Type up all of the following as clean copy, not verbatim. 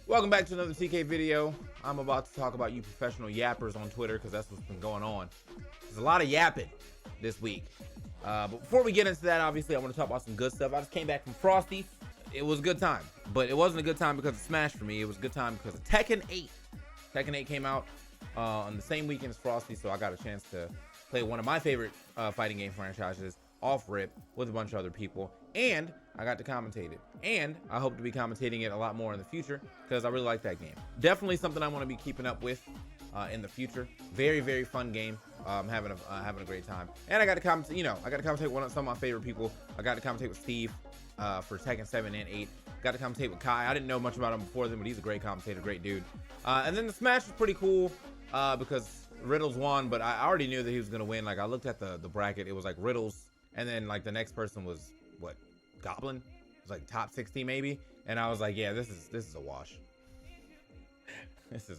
Welcome back to another TK video. I'm about to talk about you professional yappers on Twitter because that's what's been going on. There's a lot of yapping this week. But before we get into that, obviously, I want to talk about some good stuff. I just came back from Frosty. It was a good time, but it wasn't a good time because of Smash for me. It was a good time because of Tekken 8. Tekken 8 came out on the same weekend as Frosty, so I got a chance to play one of my favorite fighting game franchises off rip with a bunch of other people, and I got to commentate it, and I hope to be commentating it a lot more in the future because I really like that game. Definitely something I want to be keeping up with in the future. Very fun game. I'm having a great time, and I got to commentate. I got to commentate with some of my favorite people. I got to commentate with Steve for Tekken 7 and 8. Got to commentate with Kai. I didn't know much about him before then, but he's a great commentator, great dude. And then the Smash was pretty cool because Riddles won, but I already knew that he was gonna win. Like, I looked at the bracket, it was like Riddles, and then like the next person was what, Goblin? It was like top 60 maybe, and I was like, yeah, this is a wash. This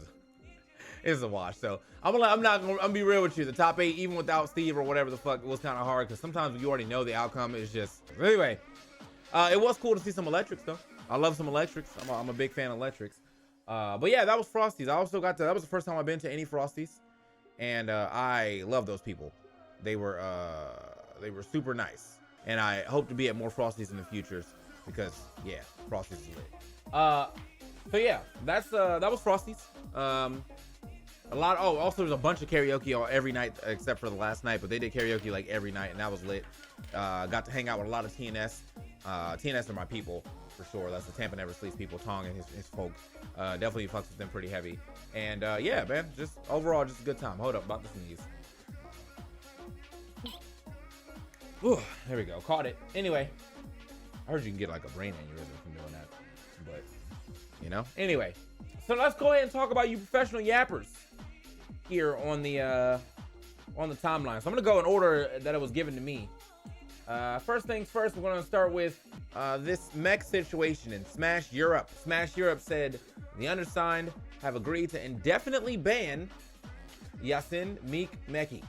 is a wash. So I'm gonna be real with you. The top 8, even without Steve or whatever the fuck, was kind of hard because sometimes you already know the outcome. Is just anyway. It was cool to see some electrics though. I love some electrics. I'm a big fan of electrics. But yeah, that was Frosties. I also got that was the first time I've been to any Frosties, and I love those people. They were super nice, and I hope to be at more Frosties in the futures because yeah, Frosties is lit. So yeah, that was Frosties. Also there's a bunch of karaoke every night except for the last night, but they did karaoke like every night, and that was lit. Got to hang out with a lot of TNS. TNS are my people for sure. That's the Tampa Never Sleeps people. Tong and his folk. Definitely fucks with them pretty heavy. And yeah, man, just overall just a good time. Hold up, about to sneeze. Ooh, there we go. Caught it. Anyway, I heard you can get like a brain aneurysm from doing that, but Anyway, so let's go ahead and talk about you professional yappers here on the timeline. So I'm gonna go in order that it was given to me. First things first, we're going to start with this mech situation in Smash Europe. Smash Europe said the undersigned have agreed to indefinitely ban Yasin Mekmeki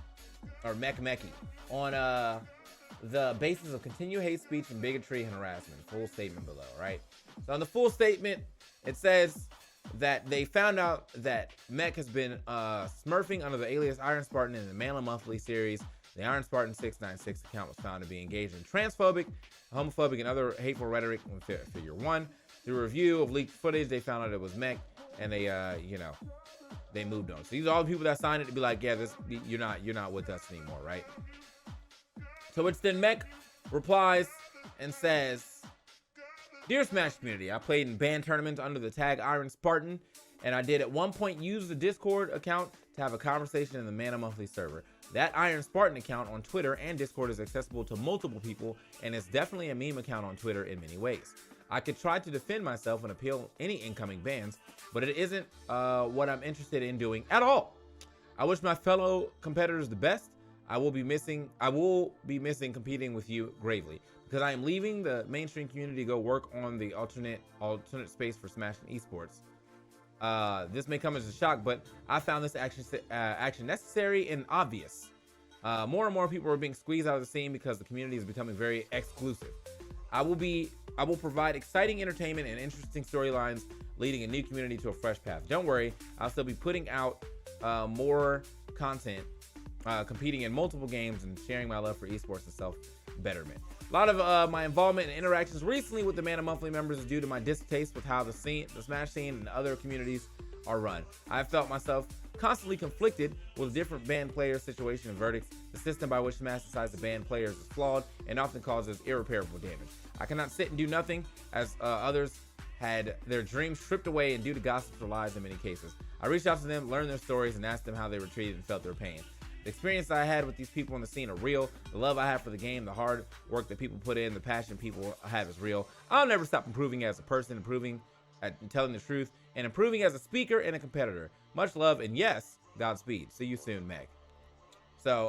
on the basis of continued hate speech and bigotry and harassment. Full statement below, right? So on the full statement, it says that they found out that Mech has been smurfing under the alias Iron Spartan in the Manla Monthly series. The Iron Spartan 696 account was found to be engaged in transphobic, homophobic, and other hateful rhetoric in Figure 1. Through a review of leaked footage, they found out it was Mech, and they, they moved on. So these are all the people that signed it to be like, yeah, you're not with us anymore, right? So it's then Mech replies and says, "Dear Smash community, I played in band tournaments under the tag Iron Spartan, and I did at one point use the Discord account to have a conversation in the Mana Monthly server. That Iron Spartan account on Twitter and Discord is accessible to multiple people, and it's definitely a meme account on Twitter in many ways. I could try to defend myself and appeal any incoming bans, but it isn't what I'm interested in doing at all. I wish my fellow competitors the best. I will be missing competing with you gravely, because I am leaving the mainstream community to go work on the alternate space for Smash and esports. This may come as a shock, but I found this action necessary and obvious. More and more people are being squeezed out of the scene because the community is becoming very exclusive. I will provide exciting entertainment and interesting storylines, leading a new community to a fresh path. Don't worry, I'll still be putting out more content, competing in multiple games, and sharing my love for esports and self-betterment. A lot of my involvement and interactions recently with the Mana Monthly members is due to my distaste with how the Smash scene and other communities are run. I've felt myself constantly conflicted with different ban player situation and verdicts. The system by which Smash decides to ban players is flawed and often causes irreparable damage. I cannot sit and do nothing as others had their dreams stripped away and due to gossips or lies in many cases. I reached out to them, learned their stories, and asked them how they were treated and felt their pain. The experience I had with these people in the scene are real. The love I have for the game, the hard work that people put in, the passion people have is real. I'll never stop improving as a person, improving at telling the truth, and improving as a speaker and a competitor. Much love, and yes, Godspeed. See you soon, Meg." So,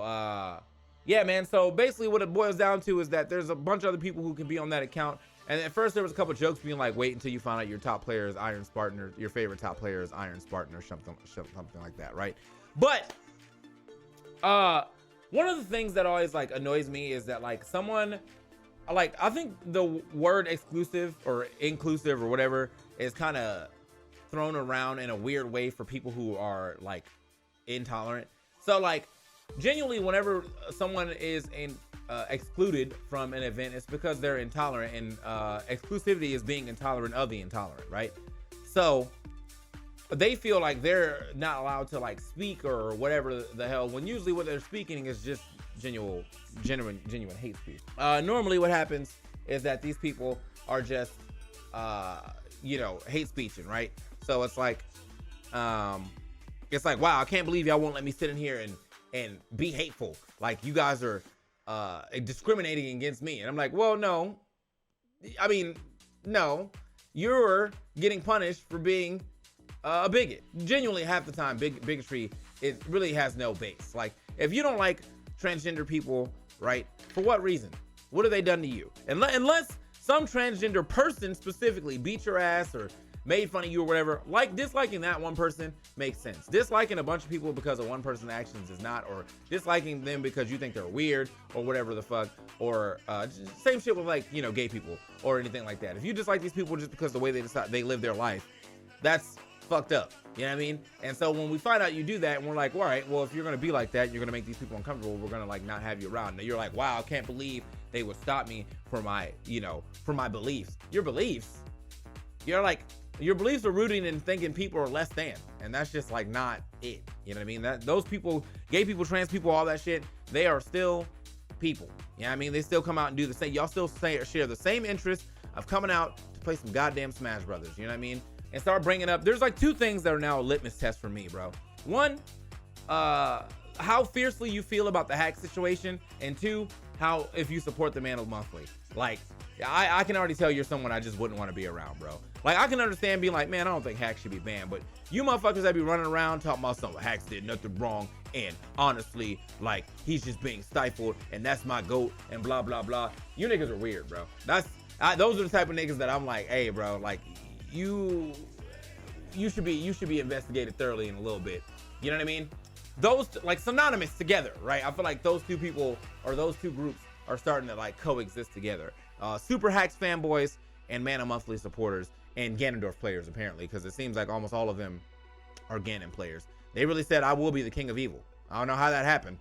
yeah, man. So basically what it boils down to is that there's a bunch of other people who can be on that account. And at first there was a couple jokes being like, wait until you find out your top player is Iron Spartan, or your favorite top player is Iron Spartan, or something like that, right? But one of the things that always like annoys me is that like someone like, I think the word exclusive or inclusive or whatever is kind of thrown around in a weird way for people who are like intolerant. So like genuinely, whenever someone is excluded from an event, it's because they're intolerant, and exclusivity is being intolerant of the intolerant, right? So they feel like they're not allowed to like speak or whatever the hell, when usually what they're speaking is just genuine hate speech. Normally what happens is that these people are just you know, hate speeching, right? So it's like wow, I can't believe y'all won't let me sit in here and be hateful, like you guys are discriminating against me. And I'm like, well, no, I mean, no, you're getting punished for being a bigot. Genuinely, half the time, bigotry, it really has no base. Like, if you don't like transgender people, right, for what reason? What have they done to you? Unless some transgender person specifically beat your ass or made fun of you or whatever, like disliking that one person makes sense. Disliking a bunch of people because of one person's actions is not, or disliking them because you think they're weird or whatever the fuck, or same shit with like, you know, gay people or anything like that. If you dislike these people just because the way they decide they live their life, that's fucked up. You know what I mean? And so when we find out you do that, and we're like, all right, well, if you're gonna be like that, you're gonna make these people uncomfortable, we're gonna like not have you around. And you're like, wow, I can't believe they would stop me for my, you know, for my beliefs. Your beliefs? You're like, your beliefs are rooting in thinking people are less than, and that's just like not it. You know what I mean? That those people, gay people, trans people, all that shit, they are still people. You know what I mean? They still come out and do the same. Y'all still share the same interest of coming out to play some goddamn Smash Brothers. You know what I mean? And start bringing up, there's like two things that are now a litmus test for me, bro. One, how fiercely you feel about the hack situation, and two, how if you support the Man Monthly. Like, I can already tell you're someone I just wouldn't want to be around, bro. Like, I can understand being like, man, I don't think hacks should be banned, but you motherfuckers that be running around talking about something, hacks did nothing wrong, and honestly, like, he's just being stifled, and that's my goat, and blah blah blah. You niggas are weird, bro. Those are the type of niggas that I'm like, hey, bro, like, you should be investigated thoroughly in a little bit. You know what I mean? Those like synonymous together, right? I feel like those two people or those two groups are starting to like coexist together. Super Hacks fanboys and Mana Monthly supporters and Ganondorf players, apparently, because it seems like almost all of them are Ganon players. They really said, I will be the king of evil. I don't know how that happened,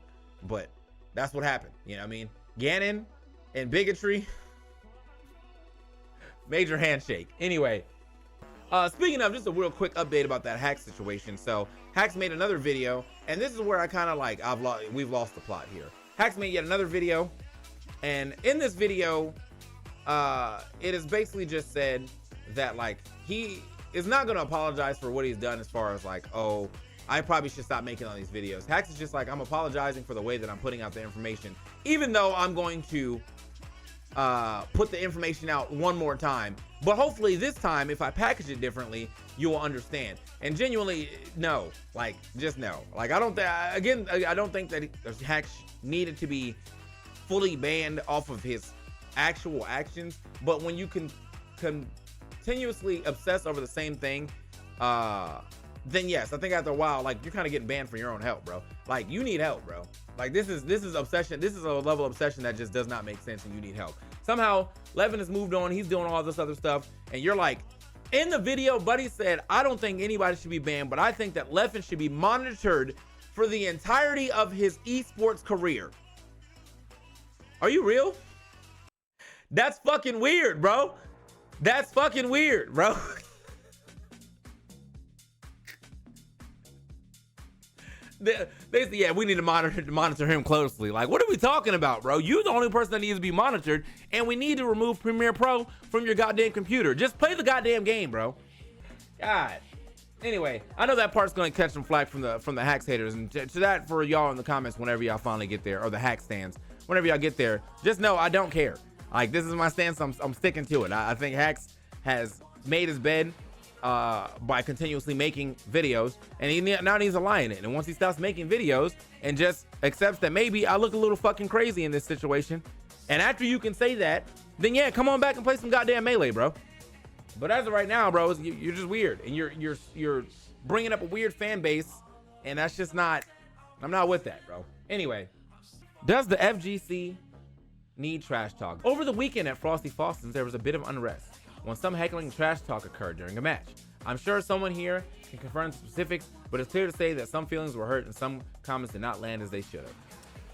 but that's what happened. You know what I mean? Ganon and bigotry. Major handshake. Anyway, speaking of, just a real quick update about that hack situation. So Hacks made another video, and this is where I kind of like, we've lost the plot here. Hacks made yet another video, and in this video, it is basically just said that like he is not going to apologize for what he's done, as far as like, oh, I probably should stop making all these videos. Hacks is just like, I'm apologizing for the way that I'm putting out the information, even though I'm going to put the information out one more time, but hopefully this time, if I package it differently, you will understand. And genuinely, no, like, just no. Like, I don't think that Hacks needed to be fully banned off of his actual actions, but when you can continuously obsess over the same thing, then yes, I think after a while, like, you're kind of getting banned for your own help, bro. Like, you need help, bro. Like, this is obsession. This is a level of obsession that just does not make sense, and you need help. Somehow, Levin has moved on. He's doing all this other stuff, and you're like, in the video, Buddy said, I don't think anybody should be banned, but I think that Levin should be monitored for the entirety of his esports career. Are you real? That's fucking weird, bro. That's fucking weird, bro. They say, yeah, we need to monitor him closely. Like, what are we talking about, bro? You're the only person that needs to be monitored, and we need to remove Premiere Pro from your goddamn computer. Just play the goddamn game, bro. God. Anyway, I know that part's gonna catch some flack from the Hacks haters, and to that, for y'all in the comments, whenever y'all finally get there, or the Hack stands, whenever y'all get there, just know I don't care. Like, this is my stance. I'm sticking to it. I think Hacks has made his bed by continuously making videos, and he now needs a lie in it. And once he stops making videos and just accepts that maybe I look a little fucking crazy in this situation, and after you can say that, then yeah, come on back and play some goddamn Melee, bro. But as of right now, bro, you're just weird, and you're bringing up a weird fan base, and that's just not. I'm not with that, bro. Anyway, does the FGC need trash talk? Over the weekend at Frosty Fawson's, there was a bit of unrest when some heckling trash talk occurred during a match. I'm sure someone here can confirm specifics, but it's clear to say that some feelings were hurt and some comments did not land as they should have.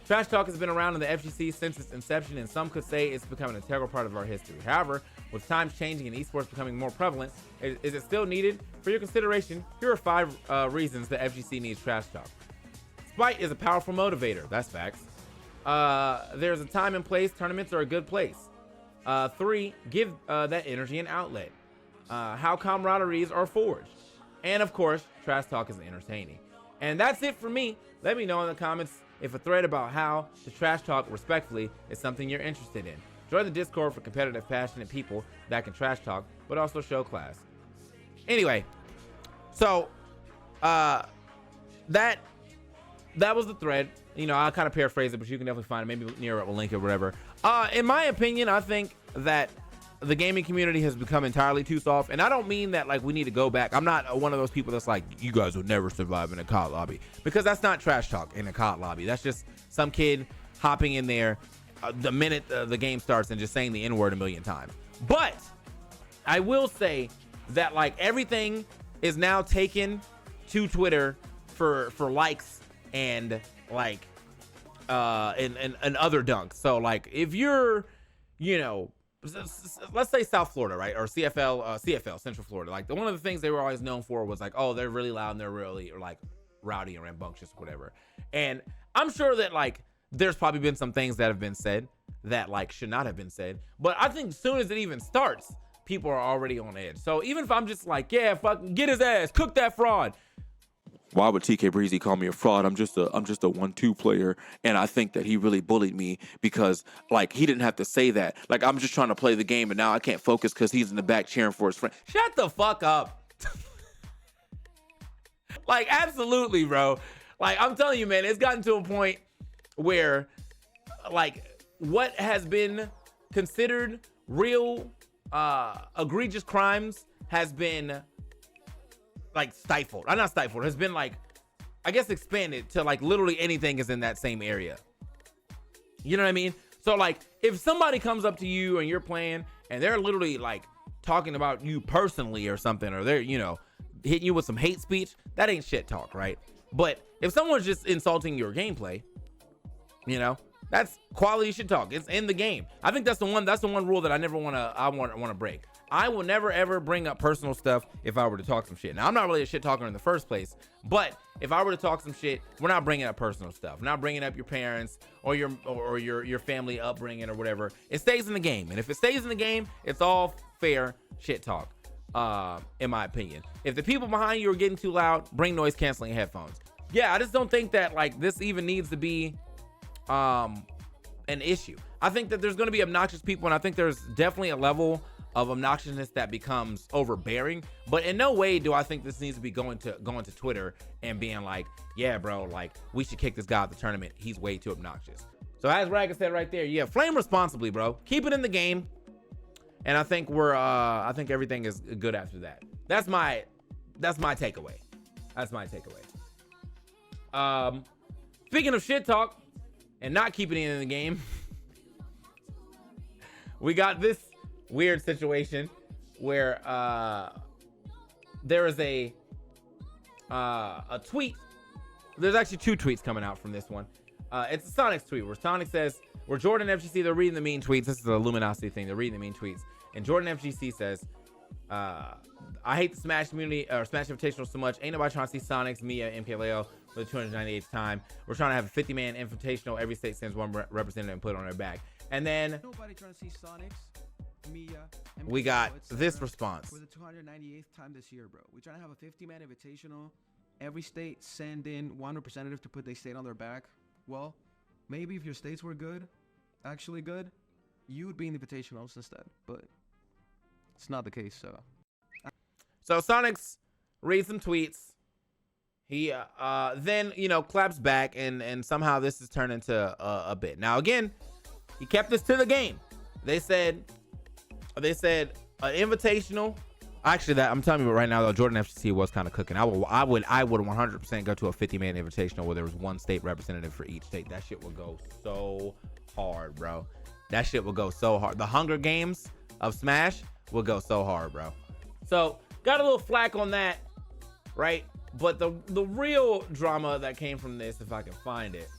Trash talk has been around in the FGC since its inception, and some could say it's become an integral part of our history. However, with times changing and esports becoming more prevalent, is it still needed? For your consideration, here are 5 reasons the FGC needs trash talk. Spite is a powerful motivator. That's facts. There's a time and place. Tournaments are a good place. 3, give that energy an outlet. How camaraderies are forged. And of course, trash talk is entertaining. And that's it for me. Let me know in the comments if a thread about how to trash talk respectfully is something you're interested in. Join the Discord for competitive, passionate people that can trash talk, but also show class. Anyway, so that was the thread. You know, I'll kind of paraphrase it, but you can definitely find it. Maybe near it, we'll link it, whatever. In my opinion, I think that the gaming community has become entirely too soft, and I don't mean that like we need to go back. I'm not one of those people that's like, you guys will never survive in a COD lobby, because that's not trash talk in a COD lobby. That's just some kid hopping in there the minute the game starts and just saying the N-word a million times. But I will say that like everything is now taken to Twitter for likes and like and other dunks. So like if you're, you know, let's say South Florida, right? Or CFL, Central Florida. Like one of the things they were always known for was like, oh, they're really loud and they're really or like rowdy and rambunctious, whatever. And I'm sure that like there's probably been some things that have been said that like should not have been said. But I think as soon as it even starts, people are already on edge. So even if I'm just like, yeah, fucking get his ass, cook that fraud. Why would TK Breezy call me a fraud? I'm just a 1-2 player, and I think that he really bullied me because like he didn't have to say that. Like I'm just trying to play the game, and now I can't focus because he's in the back cheering for his friend. Shut the fuck up. Like absolutely, bro. Like I'm telling you, man, it's gotten to a point where like what has been considered real egregious crimes has been like stifled. Not stifled, has been like, I guess expanded to like literally anything is in that same area. You know what I mean? So like if somebody comes up to you and you're playing and they're literally like talking about you personally or something, or they're, you know, hitting you with some hate speech, that ain't shit talk, right? But if someone's just insulting your gameplay, you know, that's quality shit talk. It's in the game. I think that's the one rule that I want to break. I will never ever bring up personal stuff if I were to talk some shit. Now I'm not really a shit talker in the first place, but if I were to talk some shit, we're not bringing up personal stuff. We're not bringing up your parents or your family upbringing or whatever. It stays in the game, and if it stays in the game, it's all fair shit talk. In my opinion, if the people behind you are getting too loud, bring noise canceling headphones. Yeah, I just don't think that like this even needs to be an issue. I think that there's going to be obnoxious people, and I think there's definitely a level of obnoxiousness that becomes overbearing, but in no way do I think this needs to be going to Twitter and being like, yeah, bro, like we should kick this guy out the tournament. He's way too obnoxious. So as Raga said right there, yeah, flame responsibly, bro. Keep it in the game. And I think I think everything is good after that. That's my takeaway. That's my takeaway. Speaking of shit talk and not keeping it in the game, we got this weird situation where there is a tweet. There's actually 2 tweets coming out from this one. It's a Sonic's tweet where Sonic says, where Jordan FGC, they're reading the mean tweets. This is the Luminosity thing. They're reading the mean tweets. And Jordan FGC says, I hate the Smash community or Smash Invitational so much. Ain't nobody trying to see Sonics, Mia, MKLeo for the 298th time. We're trying to have a 50-man Invitational. Every state sends one representative and put it on their back. And then nobody trying to see Sonics, Mia, we got this response. For the 298th time this year, bro. We're trying to have a 50-man Invitational. Every state send in one representative to put their state on their back. Well, maybe if your states were good, actually good, you would be in the Invitationals instead. But it's not the case, so. So Sonics reads some tweets. He then, you know, claps back, and somehow this has turned into a bit. Now again, he kept this to the game. They said an invitational. Actually, that I'm telling you right now, though, Jordan FGC was kind of cooking. I would 100% go to a 50-man invitational where there was one state representative for each state. That shit would go so hard, bro. That shit would go so hard. The Hunger Games of Smash would go so hard, bro. So got a little flack on that, right? But the real drama that came from this, if I can find it,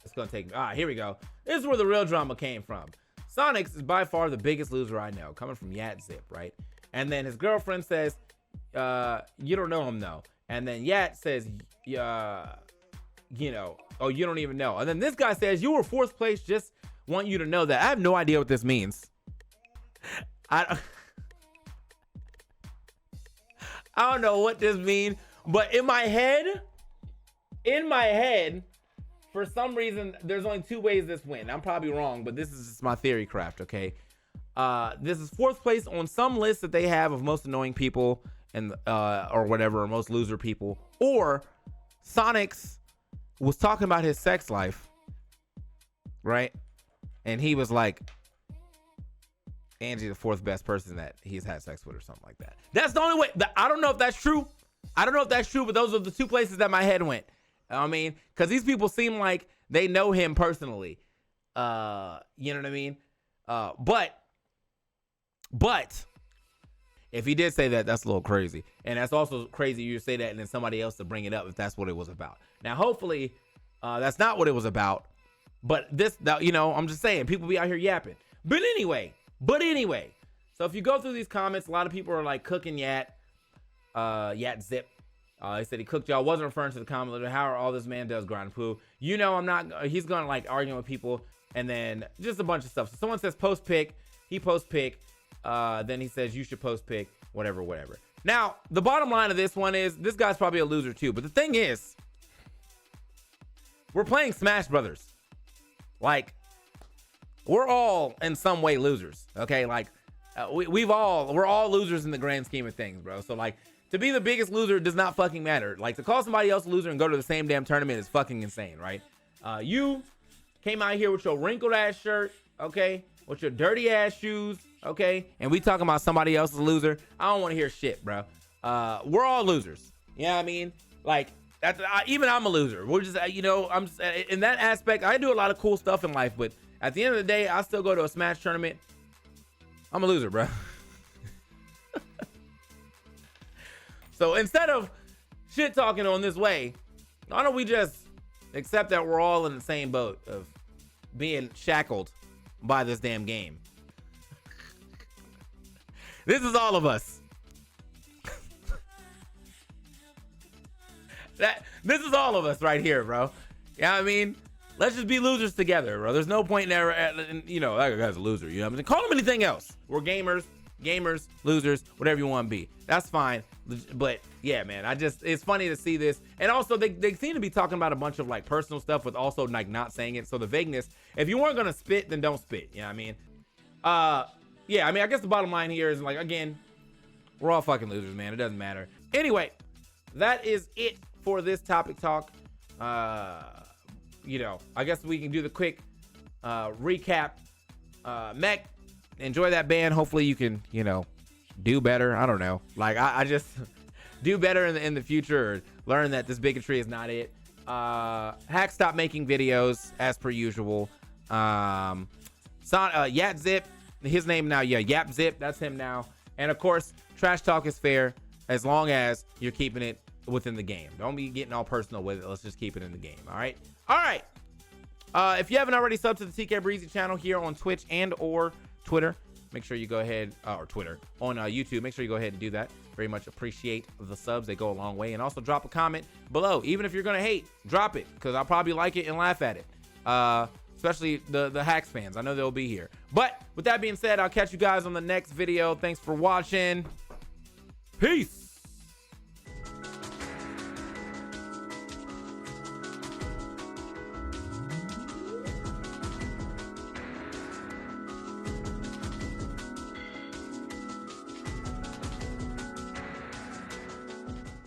it's gonna take me. Here we go. This is where the real drama came from. Sonics is by far the biggest loser I know, coming from YatZip, right? And then his girlfriend says, you don't know him though. And then Yat says, you know, oh, you don't even know. And then this guy says, you were fourth place, just want you to know that. I have no idea what this means. I don't know what this means, but in my head, for some reason, there's only two ways this went. I'm probably wrong, but this is just my theory craft, okay? This is fourth place on some list that they have of most annoying people and or whatever, or most loser people. Or Sonics was talking about his sex life, right? And he was like, Angie, the fourth best person that he's had sex with, or something like that. That's the only way. I don't know if that's true. But those are the two places that my head went. I mean, because these people seem like they know him personally. You know what I mean? But if he did say that, that's a little crazy. And that's also crazy you say that and then somebody else to bring it up if that's what it was about. Now, hopefully, that's not what it was about. But this, you know, I'm just saying, people be out here yapping. But anyway, so if you go through these comments, a lot of people are like cooking YatZip. He said he cooked y'all. Wasn't referring to the comment. How all this man does grind poo. You know, I'm not. He's gonna like arguing with people, and then just a bunch of stuff. So someone says post pic. He post pic. Then he says you should post pic. Whatever. Now the bottom line of this one is this guy's probably a loser too. But the thing is, we're playing Smash Brothers. Like, we're all in some way losers. Okay, like we're all losers in the grand scheme of things, bro. So like, to be the biggest loser does not fucking matter. Like, to call somebody else a loser and go to the same damn tournament is fucking insane, right? You came out here with your wrinkled ass shirt, okay, with your dirty ass shoes, okay, and we talking about somebody else's loser. I don't want to hear shit, bro. We're all losers. You know what I mean? Like, that's even I'm a loser. We're just, you know, I'm just, in that aspect. I do a lot of cool stuff in life, but at the end of the day, I still go to a Smash tournament. I'm a loser, bro. So instead of shit talking on this way, why don't we just accept that we're all in the same boat of being shackled by this damn game? This is all of us. This is all of us right here, bro. You know what I mean? Let's just be losers together, bro. There's no point in ever, you know, that guy's a loser. You know what I mean? Call him anything else. We're gamers, losers, whatever you want to be. That's fine. But yeah, man, it's funny to see this. And also they seem to be talking about a bunch of like personal stuff with also like not saying it. So the vagueness, if you weren't going to spit, then don't spit. You know what I mean? Yeah, I mean, I guess the bottom line here is like, again, we're all fucking losers, man. It doesn't matter. Anyway, that is it for this topic talk. You know, I guess we can do the quick recap. Mech, enjoy that band. Hopefully you can, you know, do better. I don't know. Like, I just do better in the future, or learn that this bigotry is not it. Hack, stop making videos as per usual. YatZip, his name now. Yeah, YapZip, that's him now. And of course, trash talk is fair as long as you're keeping it within the game. Don't be getting all personal with it. Let's just keep it in the game. All right. If you haven't already subbed to the TK Breezy channel here on Twitch and or Twitter, make sure you go ahead, or Twitter, on YouTube, make sure you go ahead and do that. Very much appreciate the subs. They go a long way. And also drop a comment below. Even if you're going to hate, drop it, because I'll probably like it and laugh at it. Especially the Hacks fans. I know they'll be here. But with that being said, I'll catch you guys on the next video. Thanks for watching. Peace.